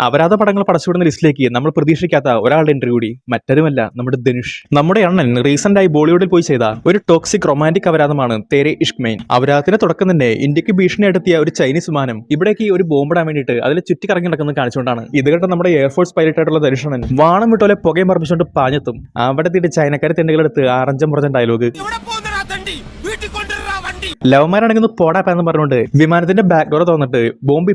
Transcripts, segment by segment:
അപരാധ പടങ്ങൾ പടച്ചുവിടുന്ന ലിസ്റ്റിലേക്ക് നമ്മൾ പ്രതീക്ഷിക്കാത്ത ഒരാളുടെ എൻട്രി കൂടി, മറ്റൊരുമല്ല നമ്മുടെ ധനുഷ്. നമ്മുടെ അണ്ണൻ റീസെന്റ് ആയി ബോളിവുഡിൽ പോയി ചെയ്ത ഒരു ടോക്സിക് റൊമാന്റിക് അപരാധമാണ് തേരെ ഇഷ്ക് മെയിൻ. അപരാധത്തിന്റെ തുടക്കം തന്നെ ഇന്ത്യക്ക് ഭീഷണിയായിട്ടെത്തിയ ഒരു ചൈനീസ് വിമാനം ഇവിടേക്ക് ഒരു ബോംബിടാൻ വേണ്ടിയിട്ട് അതിൽ ചുറ്റിക്കറങ്ങി നടക്കുന്നത് കാണിച്ചുകൊണ്ടാണ്. ഇത് കണ്ട് നമ്മുടെ എയർഫോഴ്സ് പൈലറ്റ് ആയിട്ടുള്ള ധനുഷണൻ വാണം വിട്ടോലെ പുകയും പറപ്പിച്ചുകൊണ്ട് പാഞ്ഞെത്തും. അവിടെ എത്തിയിട്ട് ചൈനക്കാരെ തെണ്ടുകളെടുത്ത് ആറഞ്ചം പുറഞ്ഞ ഡയലോഗ്. ലവന്മാരാണെങ്കിൽ പോടാപ്പെന്ന് പറഞ്ഞുകൊണ്ട് വിമാനത്തിന്റെ ബാക്ക് ഡോർ തുറന്നിട്ട് ബോംബ്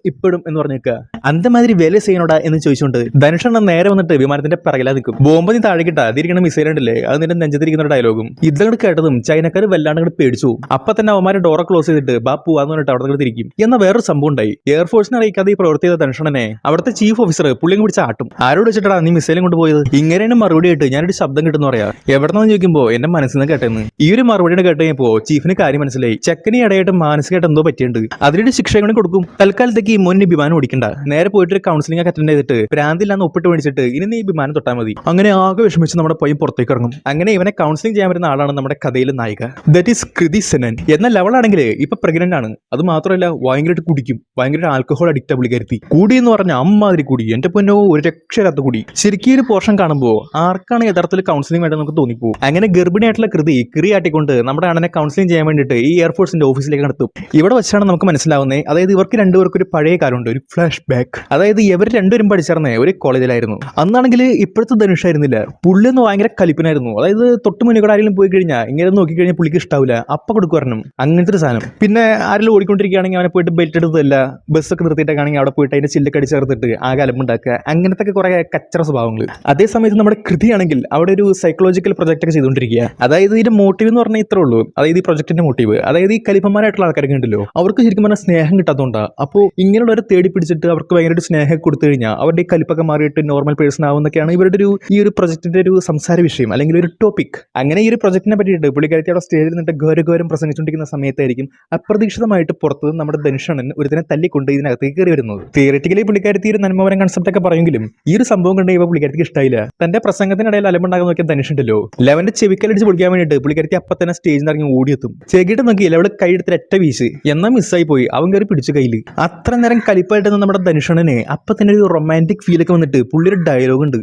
ഇപ്പിടും എന്ന് പറഞ്ഞേക്കുക. അന്തമാതിരി വേല ചെയ്യണോടാ എന്ന് ചോദിച്ചുകൊണ്ട് ധനുഷണ്ണ നേരെ വന്നിട്ട് വിമാനത്തിന്റെ പിറകിലാ നിൽക്കും. ബോംബ് നീ താഴെക്കിട്ടാ അതിരിക്കണ മിസൈൽ ഉണ്ടല്ലേ, അത് നിന്റെ നെഞ്ചത്തിരിക്കുന്ന ഡയലോഗും. ഇതങ്ങോട്ട് കേട്ടതും ചൈനക്കാർ വല്ലാണ്ട് പേടിച്ചു. അപ്പൊ തന്നെ അവന്മാരെ ഡോറെ ക്ലോസ് ചെയ്തിട്ട് ബാ പോവാന്ന് പറഞ്ഞിട്ട് അവിടെ തിരിക്കും. എന്നാൽ വേറൊരു സംഭവം ഉണ്ടായി. എയർഫോഴ്സിനെ അറിയിക്കാതെ ഈ പ്രവൃത്തി ചെയ്ത ധനുഷണ്ണനെ അവിടുത്തെ ചീഫ് ഓഫീസർ പുള്ളിയും പിടിച്ച ആട്ടും. ആരോട് വെച്ചിട്ടാ നീ മിസൈലും കൊണ്ടുപോയത്? ഇങ്ങനെയാണ് മറുപടി ആയിട്ട് ഞാനൊരു ശബ്ദം കിട്ടുന്ന പറയാ. എവിടെന്ന് ചോദിക്കുമ്പോ എന്റെ മനസ്സിൽ നിന്ന് കേട്ടെന്ന്. ഈ ഒരു മറുപടിയുടെ കേട്ട് കഴിഞ്ഞപ്പോ ചീഫിന് കാര്യം മനസ്സിലായി. ചെക്കനി ഇടയായിട്ട് മാനസികമായിട്ട് എന്തോ പറ്റിയുണ്ട്, അതിന്റെ ശിക്ഷ കൂടി കൊടുക്കും. തൽക്കാലത്തേക്ക് ഈ മുന്നിൽ വിമാനം ഓടിക്കണ്ട, നേരെ പോയിട്ട് ഒരു കൗൺസിലിംഗ് ഒക്കെ അറ്റൻഡ് ചെയ്തിട്ട് ഭ്രാന്തില്ലാന്ന് ഒപ്പിട്ട് മേടിച്ചിട്ട് ഇനി നീ വിമാനം തൊട്ടാൽ മതി. അങ്ങനെ ആകെ വിഷമിച്ച് നമ്മുടെ പയ്യൻ പുറത്തേക്ക് ഇറങ്ങും. അങ്ങനെ ഇവനെ കൗൺസിലിംഗ് ചെയ്യാൻ വരുന്ന ആളാണ് നമ്മുടെ കഥയിലെ നായിക, ദാറ്റ് ഈസ് കൃതി സെനൻ. എന്നാൽ ലവളാണെങ്കിൽ ഇപ്പൊ പ്രഗ്നന്റ് ആണ്. അത് മാത്രമല്ല ഭയങ്കരമായിട്ട് കുടിക്കും, ഭയങ്കര ആൽക്കഹോൾ അഡിക്റ്റ് പുള്ളിക്കാരുത്തി. കൂടി എന്ന് പറഞ്ഞ അമ്മാതിരി കൂടി, എന്റെ പൊന്നോ ഒരു രക്ഷയില്ലാത്ത കൂടി. ശരിക്കും ഒരു പോർഷൻ കാണുമ്പോൾ ആർക്കാണ് യഥാർത്ഥത്തിൽ കൗൺസിലിംഗ് വേണ്ടത് നമുക്ക് തോന്നിപ്പോകും. അങ്ങനെ ഗർഭിണിയായിട്ടുള്ള കൃതി ആട്ടിക്കൊണ്ട് നമ്മുടെ അണ്ണനെ കൗൺസിലിംഗ് ചെയ്യാൻ വേണ്ടിയിട്ട് ഈ എയർഫോഴ്സിന്റെ ഓഫീസിലേക്ക് നടത്തും. ഇവിടെ വെച്ചാണ് നമുക്ക് മനസ്സിലാവുന്നത്, അതായത് ഇവർക്ക് രണ്ടുപേർക്കും ഒരു പഴയ കാലമുണ്ട്, ഒരു ഫ്ലാഷ് ബാക്ക്. അതായത് ഇവർ രണ്ടുപേരും പഠിച്ചിരുന്നേ ഒരു കോളേജിലായിരുന്നു. അന്നാണെങ്കിൽ ഇപ്പോഴത്തെ ധനുഷായിരുന്നില്ല, പുള്ളി ഒന്ന് ഭയങ്കര കലിപ്പനായിരുന്നു. അതായത് തൊട്ട് മുന്നിൽ കൂടെ ആരെങ്കിലും പോയി കഴിഞ്ഞാൽ ഇങ്ങനെ നോക്കിക്കഴിഞ്ഞാൽ പുള്ളിക്ക് ഇഷ്ടാവില്ല, അപ്പ കൊടുക്കുവാനും അങ്ങനത്തെ ഒരു സാധനം. പിന്നെ ആരെങ്കിലും ഓടിക്കൊണ്ടിരിക്കുകയാണെങ്കിൽ അവനെ പോയിട്ട് ബെൽറ്റ് എടുത്തല്ല, ബസ്സൊക്കെ നിർത്തിയിട്ടാണെങ്കിൽ അവിടെ പോയിട്ട് അതിന്റെ ചില്ലൊക്കെ അടിച്ച് ചേർത്തിട്ട് ആകെ അലമ്പുണ്ടാക്കുക, അങ്ങനത്തെ കുറെ കച്ചറ സ്വഭാവങ്ങൾ. അതേ സമയത്ത് നമ്മുടെ കൃതിയാണെങ്കിൽ അവിടെ ഒരു സൈക്കോളജിക്കൽ പ്രൊജക്ട് ഒക്കെ ചെയ്തുകൊണ്ടിരിക്കുക. അതായത് ഇതിന്റെ മോട്ടീവ് എന്ന് പറഞ്ഞാൽ ഇത്രേ ഉള്ളൂ. അതായത് ഈ പ്രൊജക്ടിന്റെ മോട്ടീവ്, അതായത് ഈ കലിപ്പന്മാരായിട്ടുള്ള ആൾക്കാരൊക്കെ ഉണ്ടല്ലോ, അവർക്ക് ശരിക്കും പറഞ്ഞാൽ സ്നേഹം കിട്ടാത്തതുകൊണ്ടാ. അപ്പോൾ ഇങ്ങനെയുള്ളവരെ തേടി പിടിച്ചിട്ട് അവർക്ക് ഭയങ്കര സ്നേഹം കൊടുത്തു കഴിഞ്ഞാൽ അവരുടെ ഈ കലിപ്പൊക്കെ മാറിയിട്ട് നോർമൽ പേഴ്സൺ ആവുന്നൊക്കെയാണ് ഇവരുടെ ഈ ഒരു പ്രൊജക്ടിന്റെ ഒരു സംസാര വിഷയം അല്ലെങ്കിൽ ഒരു ടോപ്പിക്. അങ്ങനെ ഈ ഒരു പ്രൊജക്ടിനെ പറ്റിയിട്ട് പുള്ളിക്കാരത്തി അവിടെ സ്റ്റേജിൽ നിന്നിട്ട് ഗൗരവം പ്രസംഗിച്ചുകൊണ്ടിരിക്കുന്ന സമയത്തായിരിക്കും അപ്രതീക്ഷിതമായിട്ട് പുറത്ത് നമ്മുടെ ധനുഷണ്ണൻ ഒരുത്തിനെ തല്ലിക്കൊണ്ട് ഇതിനകത്തേക്ക് കയറി വരുന്നത്. തിയറിറ്റിക്കലി പുള്ളിക്കാരത്തി ഒരു നന്മപരം കൺസെപ്റ്റ് ഒക്കെ പറയുമെങ്കിലും ഈ ഒരു സംഭവം കണ്ട് ഇവ പുള്ളിക്കാരത്തിക്ക് ഇഷ്ടമായില്ല. തന്റെ പ്രസംഗത്തിനിടയിൽ അലമ്പുണ്ടാകാൻ നോക്കിയ ധനുഷുണ്ടല്ലോ, ലെവന്റെ ചെവിക്കലടിച്ച് പൊളിക്കാൻ വേണ്ടിയിട്ട് പുള്ളിക്കാരത്തി അപ്പൊ തന്നെ സ്റ്റേജിൽ ഇറങ്ങി ഓടിയെത്തും. ചെകിട്ട് നോക്കി ലെവൽ കൈ എടുത്തിട്ട് ഒറ്റ വീശ്, എന്നാൽ മിസ്സായി പോയി. അവൻ കയറി പിടിച്ചു കയ്യിൽ. അത്ര നേരം കലിപ്പായിട്ട് നമ്മുടെ ധനുഷണ്ണനെ അപ്പൊ തന്നെ ഒരു റൊമാൻറ്റിക് ഫീൽ ഒക്കെ വന്നിട്ട് പുള്ളിയൊരു ഡയലോഗ് ഉണ്ട്.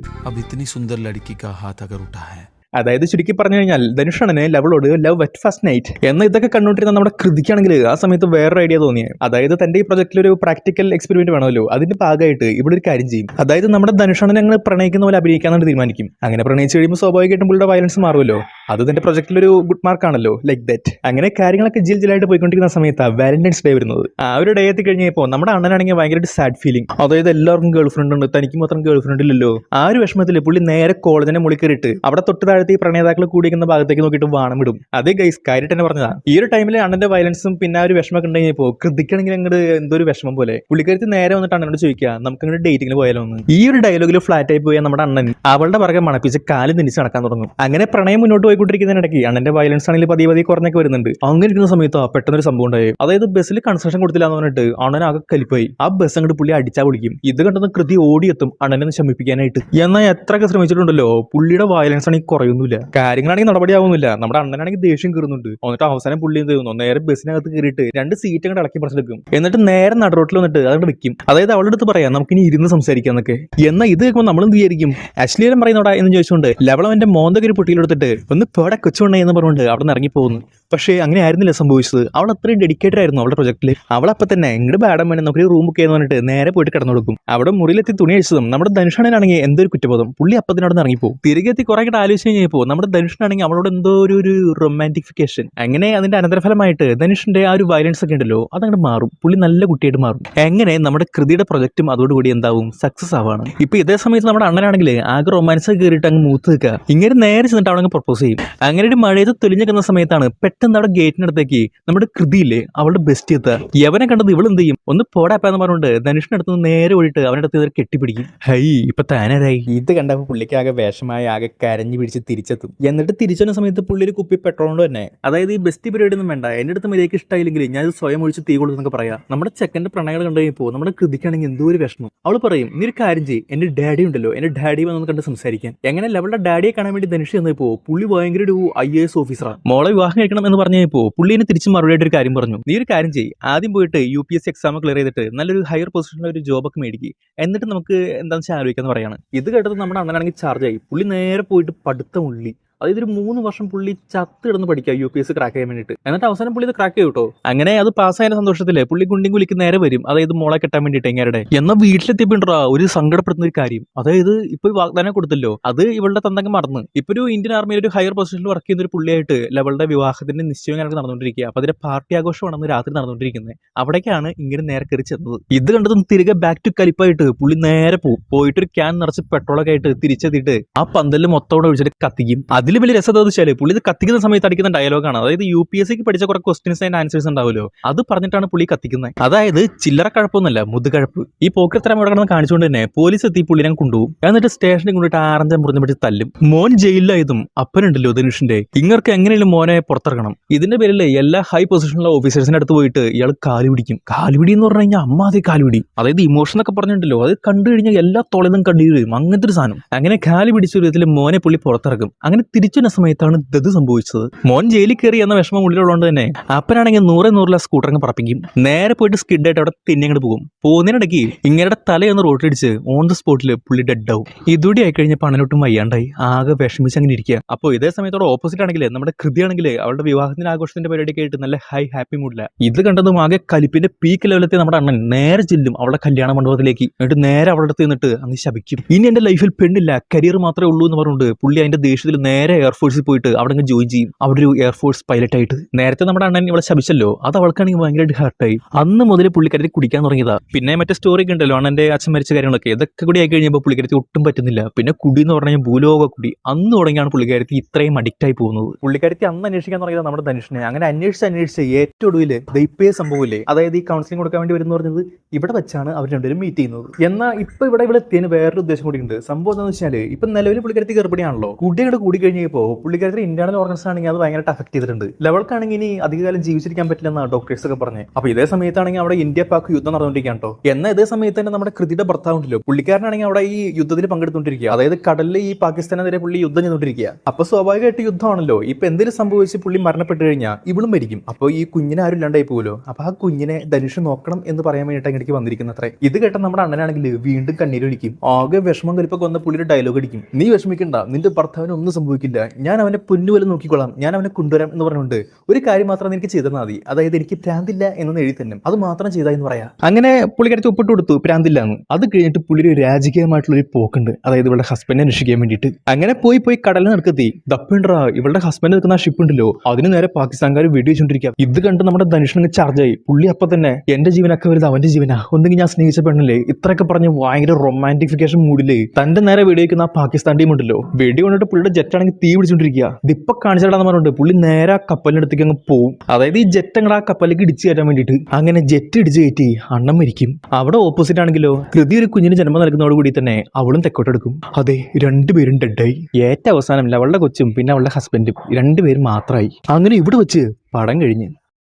അതായത് ചുരുക്കി പറഞ്ഞു കഴിഞ്ഞാൽ ധനുഷണ്ണന് ലവളോട് ലവ് അറ്റ് ഫസ്റ്റ് നൈറ്റ് എന്ന ഇതൊക്കെ കണ്ടുകൊണ്ടിരുന്ന നമ്മുടെ കൃതിക്കാണെങ്കിൽ ആ സമയത്ത് വേറൊരു ഐഡിയ തോന്നിയത്. അതായത് തന്റെ ഈ പ്രൊജക്റ്റിൽ ഒരു പ്രാക്ടിക്കൽ എക്സ്പെരിമെന്റ് വേണമല്ലോ, അതിന്റെ ഭാഗമായിട്ട് ഇവിടെ ഒരു കാര്യം ചെയ്യും. അതായത് നമ്മുടെ ധനുഷണ്ണനെ ഞങ്ങൾ പ്രണയിക്കുന്ന പോലെ അഭിനയിക്കാനാണ് തീരുമാനിക്കും. അങ്ങനെ പ്രണയിച്ചു കഴിയുമ്പോൾ സ്വാഭാവികമായിട്ടും പുള്ളിയുടെ വയലൻസ് മാറുമല്ലോ. അത് തന്റെ പ്രൊജക്റ്റിൽ ഒരു ഗുഡ് മാർക്കാണല്ലോ, ലൈക്ക് ദാറ്റ്. അങ്ങനെ കാര്യങ്ങളൊക്കെ ജിലായിട്ട് പോയിക്കൊണ്ടിരിക്കുന്ന സമയത്താണ് വാലന്റൈൻസ് ഡേ വരുന്നത്. ആ ഒരു ഡേ എത്തി കഴിഞ്ഞപ്പോൾ നമ്മുടെ അണ്ണനാണെങ്കിൽ ഭയങ്കര സാഡ് ഫീലിംഗ്. അതായത് എല്ലാവർക്കും ഗേൾ ഫ്രണ്ട് ഉണ്ട്, തനിക്ക് മാത്രം ഗേൾ ഫ്രണ്ട് ഇല്ലല്ലോ. ആ ഒരു വിഷമത്തിൽ പുള്ളി നേരെ കോളേജിനെ മുകളിൽ കയറിയിട്ട് അവിടെ തൊട്ട് ഈ പ്രണേതാക്കൾ കൂടിയിരിക്കുന്ന ഭാഗത്തേക്ക് നോക്കിയിട്ട് വാണം വിടും. അതേ ഗൈസ് കാര്യമായിട്ട് തന്നെ പറഞ്ഞതാ. ഈ ഒരു ടൈമിൽ അണ്ണന്റെ വയലൻസും പിന്നെ ആ ഒരു വിഷമൊക്കെ ഉണ്ടെങ്കിൽ കൃതിക്കാണെങ്കിൽ അങ്ങോട്ട് എന്തോ ഒരു വിഷമം പോലെ പുള്ളിക്കാരത്തി നേരെ വന്നിട്ട് അണ്ണനോട് ചോദിക്കുക, നമുക്ക് അങ്ങനെ ഡേറ്റിംഗിൽ പോയാലോ എന്ന്. ഈ ഒരു ഡയലോഗിൽ ഫ്ലാറ്റ് ആയി പോയാൽ നമ്മുടെ അണ്ണൻ അവളുടെ പുറകെ മണപ്പിച്ച് കാല് തിരിച്ച് നടക്കാൻ തുടങ്ങും. അങ്ങനെ പ്രണയം മുന്നോട്ട് പോയിക്കൊണ്ടിരിക്കുന്നതിനിടയ്ക്ക് അണ്ണന്റെ വയലൻസ് ആണെങ്കിൽ പതിയെ കുറഞ്ഞൊക്കെ വരുന്നുണ്ട്. അങ്ങനെ ഇരിക്കുന്ന സമയത്ത് പെട്ടെന്നൊരു സംഭവം ഉണ്ടായി. അതായത് ബസ്സിൽ കൺസെഷൻ കൊടുത്തില്ല എന്ന് പറഞ്ഞിട്ട് അണ്ണൻ ആകെ കലിപ്പായി. ആ ബസ് അങ്ങോട്ട് പുള്ളി അടിച്ചാൽ വിളിക്കും. ഇത് കണ്ടെന്ന് കൃതി ഓടിയെത്തും അണ്ണനെ ഒന്ന് ശമിപ്പിക്കാനായിട്ട്. എന്നാൽ എത്രയൊക്കെ ശ്രമിച്ചിട്ടുണ്ടല്ലോ പുള്ളിയുടെ വയലൻസ് ആണെങ്കിൽ കുറയൊന്നുമില്ല. കാര്യങ്ങളാണെങ്കിൽ നടപടിയാവുന്നില്ല. നമ്മുടെ അണ്ണനാണെങ്കിൽ ദേഷ്യം കയറുന്നുണ്ട്. എന്നിട്ട് അവസാനം പുള്ളി എന്ത് ചെയ്യുന്നു, നേരെ ബസ്സിനകത്ത് കയറിയിട്ട് രണ്ട് സീറ്റ് അങ്ങോട്ട് ഇളക്കി പറിച്ചെടുക്കും. എന്നിട്ട് നേരെ നടുറോട്ടിൽ വന്നിട്ട് അതുകൊണ്ട് വെക്കും. അതായത് അവളുടെ അടുത്ത് പറയാം നമുക്കിനി ഇരുന്ന് സംസാരിക്കാന്നൊക്കെ. എന്നാൽ ഇത് കേൾക്കുമ്പോൾ നമ്മൾ എന്ത് വിചാരിക്കും, അശ്ലീലം പറയുന്നോടാ എന്ന് ചോദിച്ചുകൊണ്ട് ലവളം അവന്റെ മോന്തകരി പൊട്ടിയിലെടുത്തിട്ട് ഒന്ന് പേടെ കൊച്ചുകൊണ്ടേ എന്ന് പറഞ്ഞുകൊണ്ട് അവിടെ നിന്ന് ഇറങ്ങിപ്പോകുന്നു. പക്ഷേ അങ്ങനെ ആയിരുന്നില്ല സംഭവിച്ചത്. അവൾ അത്രയും ഡെഡിക്കേറ്റഡ് ആയിരുന്നു അവളുടെ പ്രൊജക്റ്റിൽ. അവളപ്പം തന്നെ ഇങ്ങോട്ട് ബാഡം വേണം നമുക്ക് റൂം ബുക്ക് ചെയ്യുന്ന പറഞ്ഞിട്ട് നേരെ പോയിട്ട് കിടന്നു കൊടുക്കും. അവിടെ മുറിയിലെത്തി തുണി അഴിച്ചതും നമ്മുടെ ധനുഷനാണെങ്കിൽ എന്തൊരു കുറ്റബോധം, പുള്ളി അപ്പത്തിനോട് നിന്ന് ഇറങ്ങിപ്പോകും. തിരികെ എത്തി കുറെ കൂടെ ആലോചിച്ച് കഴിഞ്ഞപ്പോൾ നമ്മുടെ ധനുഷനാണെങ്കിൽ അവളോട് എന്തോ ഒരു റൊമാൻറ്റിഫിക്കേഷൻ. അങ്ങനെ അതിന്റെ അനന്തരഫലമായിട്ട് ധനുഷിന്റെ ആ ഒരു വയലൻസ് ഒക്കെ ഉണ്ടല്ലോ അതങ്ങോട്ട് മാറും. പുള്ളി നല്ല കുട്ടിയായിട്ട് മാറും. എങ്ങനെ നമ്മുടെ കൃതിയുടെ പ്രൊജക്റ്റും അതോടുകൂടി എന്താവും സക്സസ് ആവാണ്. ഇപ്പൊ ഇതേ സമയത്ത് നമ്മുടെ അണ്ണനാണെങ്കിൽ ആകെ റൊമാൻസ് കയറിയിട്ട് അങ്ങ് മൂത്ത് നിൽക്കുക. ഇങ്ങനെ നേരെ ചെന്നിട്ട് അവിടെ പ്രപ്പോസ് ചെയ്യും. അങ്ങനെ ഒരു മഴയത്ത് തെളിഞ്ഞിരിക്കുന്ന സമയത്താണ് പെട്ടെന്ന് അവിടെ ഗേറ്റിനടുത്തേക്ക് നമ്മുടെ കൃതിയില്ലേ അവളുടെ ബെസ്റ്റ് എത്തുക. യവനെ കണ്ടത് ഇവൾ എന്ത് ചെയ്യും, ഒന്ന് പോടാപ്പാന്ന് പറഞ്ഞുകൊണ്ട് ധനുഷിന്റെ അടുത്ത് നേരെ ഓടിയിട്ട് അവന്റെ അടുത്ത് കെട്ടിപ്പിടിക്കും. ഹൈ ഇപ്പൊ താനാരായി. ഇത് കണ്ടപ്പോൾ പുള്ളിക്ക് ആകെ വേഷമായി ആകെ കരഞ്ഞു പിടിച്ച് തിരിച്ചെത്തും. എന്നിട്ട് തിരിച്ചു വന്ന സമയത്ത് പുള്ളി ഒരു കുപ്പി പെട്രോൾ കൊണ്ട് തന്നെ, അതായത് ഈ ബെസ്റ്റ് പരിപാടി ഒന്നും വേണ്ട, എന്റെ അടുത്ത് മര്യാദയ്ക്ക് ഇഷ്ടമായില്ലെങ്കിൽ ഞാൻ സ്വയം ഒഴിച്ച് തീ കൊടുത്തൊക്കെ പറയാം. നമ്മുടെ ചെക്കന്റെ പ്രണയങ്ങൾ കണ്ടു കഴിഞ്ഞപ്പോൾ നമ്മുടെ കൃതിക്കാണെങ്കിൽ എന്തോ ഒരു വിഷമം. അവൾ പറയും നീ ഒരു കാര്യം ചെയ്യും, എന്റെ ഡാഡി ഉണ്ടല്ലോ, എന്റെ ഡാഡി വന്നു കണ്ട് സംസാരിക്കാൻ. എങ്ങനെ അവളുടെ ഡാഡിയെ കാണാൻ വേണ്ടി ധനുഷ് ചെന്നപ്പോ പുള്ളി ഭയങ്കര ഒരു IAS ഓഫീസറാണ്. മോളെ വിവാഹം കഴിക്കണം എന്ന് പറഞ്ഞപ്പോൾ പുള്ളിനെ തിരിച്ച് മറുപടിയായിട്ട് ഒരു കാര്യം പറഞ്ഞു, നീ ഒരു കാര്യം ചെയ്യ്, ആദ്യം പോയിട്ട് UPSC എക്സാം ക്ലിയർ ചെയ്തിട്ട് നല്ലൊരു ഹയർ പൊസിഷനിൽ ഒരു ജോബൊക്കെ മേടിക്കുക, എന്നിട്ട് നമുക്ക് എന്താണെന്ന് വെച്ചാൽ ആലോചിക്കാന്ന് പറയാണ്. ഇത് കേട്ടത് നമ്മുടെ അണ്ണനാണെങ്കിൽ ചാർജ് ആയി. പുള്ളി നേരെ പോയിട്ട് പഠിത്തം ഉള്ളി. അതായത് ഒരു 3 വർഷം പുള്ളി ചത്ത് കിടന്ന് പഠിക്കുക UPSC ക്രാക്ക് ചെയ്യാൻ വേണ്ടിയിട്ട്. എന്നിട്ട് അവസാനം പുള്ളി ഇത് ക്രാക്ക് ചെയ്യും കേട്ടോ. അങ്ങനെ അത് പാസ്സായ സന്തോഷത്തില് പുള്ളി കുണ്ടിയും കുലിക്ക് നേരെ വരും, അതായത് മോളെ കെട്ടാൻ വേണ്ടിയിട്ട് എങ്ങാരുടെ. എന്നാൽ വീട്ടിലെത്തിയപ്പോണ്ടാ ഒരു സങ്കടപ്പെടുന്ന ഒരു കാര്യം, അതായത് ഇപ്പൊ വാഗ്ദാനം കൊടുത്തല്ലോ, അത് ഇവളുടെ തന്തങ്ങ് മറന്ന്. ഇപ്പൊ ഒരു ഇന്ത്യൻ ആർമിയിൽ ഒരു ഹയർ പൊസിഷനിൽ വർക്ക് ചെയ്യുന്ന ഒരു പുള്ളിയായിട്ട് ലവളുടെ വിവാഹത്തിന്റെ നിശ്ചയം കാര്യങ്ങൾ നടന്നുകൊണ്ടിരിക്കുക. അപ്പൊ അതിന്റെ പാർട്ടി ആഘോഷമാണെന്ന് രാത്രി നടന്നുകൊണ്ടിരിക്കുന്നത്. അവിടേക്കാണ് ഇങ്ങനെ നേരെ കയറി ചെന്നത്. ഇത് കണ്ടതും തിരികെ ബാക്ക് ടു കലിപ്പായിട്ട് പുള്ളി നേരെ പോയിട്ട് ഒരു ക്യാൻ നിറച്ച് പെട്രോളൊക്കെ ആയിട്ട് തിരിച്ചെത്തിയിട്ട് ആ പന്തലിൽ മൊത്തം ഒഴിച്ചിട്ട് കത്തിക്കും. അതിൽ വലിയ രസം എന്താ വെച്ചാൽ പുള്ളി ഇത് കത്തിക്കുന്ന സമയത്ത് അടിക്കുന്ന ഡയലോഗാണ്. അതായത് UPSCക്ക് പഠിച്ച കുറെ ക്വസ്റ്റ്യൻസ് ആൻഡ് ആൻസേഴ്സ് ഉണ്ടാവുമല്ലോ, അത് പറഞ്ഞിട്ടാണ് പുള്ളി കത്തിക്കുന്നത്. അതായത് ചില്ലറ കഴപ്പൊന്നുമല്ല, മുതുകഴപ്പ്. ഈ പോക്കത്തരം ഇവിടെ കിടന്ന് കാണിച്ചുകൊണ്ട് തന്നെ പോലീസ് എത്തി പുള്ളിനെ കൊണ്ടുപോകും. എന്നിട്ട് സ്റ്റേഷനിൽ കൊണ്ടിട്ട് ആറഞ്ചാൻ മുറിഞ്ഞ പിടിച്ച് തല്ലും. മോൻ ജയിലിലായതും അപ്പനുണ്ടല്ലോ ധനുഷിന്റെ, ഇങ്ങൾക്ക് എങ്ങനെയും മോനെ പുറത്തിറക്കണം. ഇതിന്റെ പേരിൽ എല്ലാ ഹൈ പൊസിഷനിലുള്ള ഓഫീസേഴ്സിന്റെ അടുത്ത് പോയിട്ട് ഇയാൾ കാല് പിടിക്കും. കാലുപിടി എന്ന് പറഞ്ഞു കഴിഞ്ഞാൽ അമ്മാതെ കാലുപിടി. അതായത് ഇമോഷൻ ഒക്കെ പറഞ്ഞിട്ടുണ്ടല്ലോ, അത് കണ്ടു കഴിഞ്ഞാൽ എല്ലാ തോളിലും കണ്ടു വരും, അങ്ങനത്തെ ഒരു സാധനം. അങ്ങനെ കാല് പിടിച്ച ഒരു വിധത്തിൽ മോനെ പുള്ളി പുറത്തിറക്കും. അങ്ങനെ തിരിച്ചു സമയത്താണ് ഇത് സംഭവിച്ചത്. മോൻ ജയിലിൽ കയറി എന്ന വിഷമം ഉള്ളിലുള്ളതുകൊണ്ട് തന്നെ അപ്പനാണെങ്കിൽ 100 സ്കൂട്ടറിങ് പറപ്പിക്കും. നേരെ പോയിട്ട് സ്കിഡായിട്ട് അവിടെ തിന്നങ്ങോട്ട് പോകും. പോകുന്നതിനിടയ്ക്ക് ഇങ്ങനെ തലയൊന്ന് റോട്ടിടിച്ച് ഓൺ ദ സ്പോട്ടിൽ പുള്ളി ഡെഡ് ആവും. ഇതൂടെ ആയി കഴിഞ്ഞപ്പോൾ അണ്ണനൊട്ടും വയ്യാണ്ടായി, ആകെ വിഷമിച്ച് അങ്ങനെ ഇരിക്കുക. അപ്പോൾ ഇതേ സമയത്തോടെ ഓപ്പോസിറ്റ് ആണെങ്കിൽ നമ്മുടെ കൃതിയാണെങ്കിൽ അവളുടെ വിവാഹത്തിന്റെ ആഘോഷത്തിന്റെ പരിപാടിയൊക്കെ ആയിട്ട് നല്ല ഹാപ്പി മൂഡില്ല. ഇത് കണ്ടതും ആകെ കലിപ്പിന്റെ പീക്ക് ലെവലത്തെ നമ്മുടെ അണ്ണൻ നേരെ ചെല്ലും അവളുടെ കല്യാണ മണ്ഡപത്തിലേക്ക്. എന്നിട്ട് നേരെ അവളുടെ അടുത്ത് നിന്നിട്ട് അങ്ങ് ശപിക്കും. ഇനി എന്റെ ലൈഫിൽ പെണ്ണില്ല, കരിയർ മാത്രമേ ഉള്ളൂ എന്ന് പറഞ്ഞുകൊണ്ട് പുള്ളി അതിന്റെ ദേഷ്യത്തിൽ നേരെ എയർഫോഴ്സിൽ പോയിട്ട് അവിടെ ജോയിൻ ചെയ്യും. അവിടെ ഒരു എയർഫോഴ്സ് പൈലറ്റ് ആയിട്ട്. നേരത്തെ നമ്മുടെ അണ്ണൻ ഇവിടെ ശപിച്ചല്ലോ, അത് അവൾക്കാണെങ്കിൽ ഭയങ്കരമായിട്ട് ഹർട്ടായി. അന്ന് മുതൽ പുള്ളിക്കാരത്തി കുടിക്കാൻ തുടങ്ങിയതാ. പിന്നെ മറ്റേ സ്റ്റോറി ഒക്കെ ഉണ്ടല്ലോ, അണ്ണന്റെ അച്ഛൻ മരിച്ച കാര്യങ്ങളൊക്കെ, ഇതൊക്കെ കൂടി ആയി കഴിഞ്ഞപ്പോൾ പുള്ളിക്കാരത്തി ഒട്ടും പറ്റുന്നില്ല. പിന്നെ കുടി എന്ന് പറഞ്ഞാൽ ഭൂലോക കുടി. അന്ന് തുടങ്ങിയാണ് പുള്ളിക്കാരത്തി ഇത്രയും അഡിക്റ്റ് ആയി പോകുന്നത്. പുള്ളിക്കാരത്തി അന്ന് അന്വേഷിക്കാൻ തുടങ്ങിയത് നമ്മുടെ ധനുഷിനെ. അങ്ങനെ അന്വേഷിച്ച് ഏറ്റവും ഒടുവിൽ ദൈപ്പേ സംഭവമില്ലേ, അതായത് ഈ കൗൺസിലിംഗ് കൊടുക്കാൻ വേണ്ടി വരുന്ന പറഞ്ഞത് ഇവിടെ വെച്ചാണ് അവർ രണ്ടുപേരും മീറ്റ് ചെയ്യുന്നത്. എന്നാൽ ഇപ്പൊ ഇവിടെ എത്തിയതിന് വേറൊരു ഉദ്ദേശം കൂടി ഉണ്ട്. സംഭവം എന്താണെന്ന് വെച്ചാൽ ഇപ്പൊ നിലവിൽ പുള്ളിക്കാരത്തി ഗർഭിണിയാണല്ലോ. കുട്ടിയുടെ കൂടി കഴിഞ്ഞപ്പോൾ പുള്ളിക്കാരത്തി ഇന്റേണൽ ഓർഗൻസ് ആണെങ്കിൽ അത് ഭയങ്കരമായിട്ട് അഫക്ട് ചെയ്തിട്ടുണ്ട്. ലെവൽക്കാണെങ്കിൽ ഇനി അധികകാലം ജീവിച്ചിരിക്കാൻ പറ്റില്ലെന്നാണ് ഡോക്ടേഴ്സ് ഒക്കെ പറഞ്ഞത്. അപ്പൊ ഇതേ സമയത്താണെങ്കിൽ അവിടെ ഇന്ത്യ പാക് യുദ്ധം നടന്നുകൊണ്ടിരിക്കുകയാണ് കേട്ടോ. എന്നാൽ ഇതേ സമയത്ത് തന്നെ നമ്മുടെ കൃതിയുടെ ഭർത്താവുണ്ടല്ലോ, പുള്ളിക്കാരനാണെങ്കിൽ അവിടെ ഈ യുദ്ധത്തിൽ പങ്കെടുത്തുകൊണ്ടിരിക്കുക. അതായത് കടലിൽ ഈ പാകിസ്ഥാനെതിരെ പുള്ളി യുദ്ധം ചെയ്തുകൊണ്ടിരിക്കുക. അപ്പൊ സ്വാഭാവികമായിട്ട് യുദ്ധമാണല്ലോ. ഇപ്പൊ എന്തെങ്കിലും സംഭവിച്ച് പുള്ളി മരണപ്പെട്ട് കഴിഞ്ഞാൽ ഇവളും മരിക്കും. അപ്പോൾ ഈ കുഞ്ഞിനെ ആരും ഇല്ലാണ്ടായി പോകുമല്ലോ. അപ്പൊ ആ കുഞ്ഞിനെ ധനുഷ് നോക്കണം എന്ന് പറയാൻ വേണ്ടിയിട്ട് അങ്ങോട്ടേക്ക് വന്നിരിക്കുന്ന അത്രേ. ഇത് കേട്ട നമ്മുടെ അണ്ണനാണെങ്കിൽ വീണ്ടും കണ്ണീരൊലിക്കും. ആകെ വിഷമം കലിപ്പൊക്കെ വന്ന പുള്ളിയുടെ ഡയലോഗ് അടിക്കും, നീ വിഷമിക്കണ്ട, നിന്റെ ഭർത്താവിന് ഒന്നും സംഭവിക്കില്ല, ഞാൻ അവനെ പൊന്നുപോലെ നോക്കിക്കോളാം, ഞാൻ അവനെ കൊണ്ടുവരാം എന്ന് പറഞ്ഞുകൊണ്ട് ഒരു കാര്യം മാത്രം എനിക്ക് ചെയ്താൽ മതി, അതായത് എനിക്ക് പ്രാന്തില്ല എന്ന് എഴുതി തന്നെ അത് മാത്രം ചെയ്താ എന്ന് പറയാം. അങ്ങനെ പുള്ളിക്കാരത്തി ഒപ്പിട്ട് കൊടുത്തു പ്രാന്തില്ല എന്ന്. അത് കഴിഞ്ഞിട്ട് പുള്ളി ഒരു രാജകീയമായിട്ടുള്ള ഒരു പോക്കുണ്ട്, അതായത് ഇവളുടെ ഹസ്ബൻഡിനെ രക്ഷിക്കാൻ വേണ്ടിയിട്ട്. അങ്ങനെ പോയി കടലിൽ നടക്കെത്തി. ദപ്പുണ്ടാ ഇവളുടെ ഹസ്ബൻഡ് നിൽക്കുന്ന ആ ഷിപ്പ് ഉണ്ടല്ലോ, അതിന് നേരെ പാകിസ്ഥാൻകാർ വെടിവെച്ചുകൊണ്ടിരിക്കുക. ഇത് കണ്ട് നമ്മുടെ ധനുഷിന് ചാർജായി. പുള്ളി അപ്പൊ തന്നെ എന്റെ ജീവനൊക്കെ വരുന്നത് അവന്റെ ജീവനാ, ഒന്നെങ്കിൽ ഞാൻ സ്നേഹിച്ച പെണ്ണല്ലേ, ഇത്രയൊക്കെ പറഞ്ഞ് ഭയങ്കര റൊമാന്റിഫിക്കേഷൻ മൂഡില് തന്റെ നേരെ വെടിവെക്കുന്ന ആ പാകിസ്ഥാൻ ടീം ഉണ്ടല്ലോ, വെടി കൊണ്ടിട്ട് പുള്ളിയുടെ ജെറ്റ് ആണെങ്കിൽ തീ പിടിച്ചോണ്ടിരിക്കുക. ദിപ്പൊ കാണിച്ചിടാന്ന് പറഞ്ഞിട്ട് പുള്ളി നേരെ ആ കപ്പലിനടുത്തേക്ക് അങ്ങ് പോവും. അതായത് ഈ ജെറ്റ് അങ്ങടെ ആ കപ്പലിലേക്ക് ഇടിച്ചു കയറ്റാൻ വേണ്ടിയിട്ട്. അങ്ങനെ ജെറ്റ് ഇടിച്ച് കയറ്റി അണ്ണം മരിക്കും. അവിടെ ഓപ്പോസിറ്റ് ആണെങ്കിലോ കൃതി ഒരു കുഞ്ഞിന് ജന്മം നൽകുന്നതോട് കൂടി തന്നെ അവളും തെക്കോട്ടെടുക്കും. അതെ, രണ്ടുപേരും ഡെഡായി. ഏറ്റവും അവസാനം അവളുടെ കൊച്ചും പിന്നെ അവളുടെ ഹസ്ബൻഡും രണ്ടുപേരും മാത്രമായി. അങ്ങനെ ഇവിടെ വെച്ച് പടം കഴിഞ്ഞ്.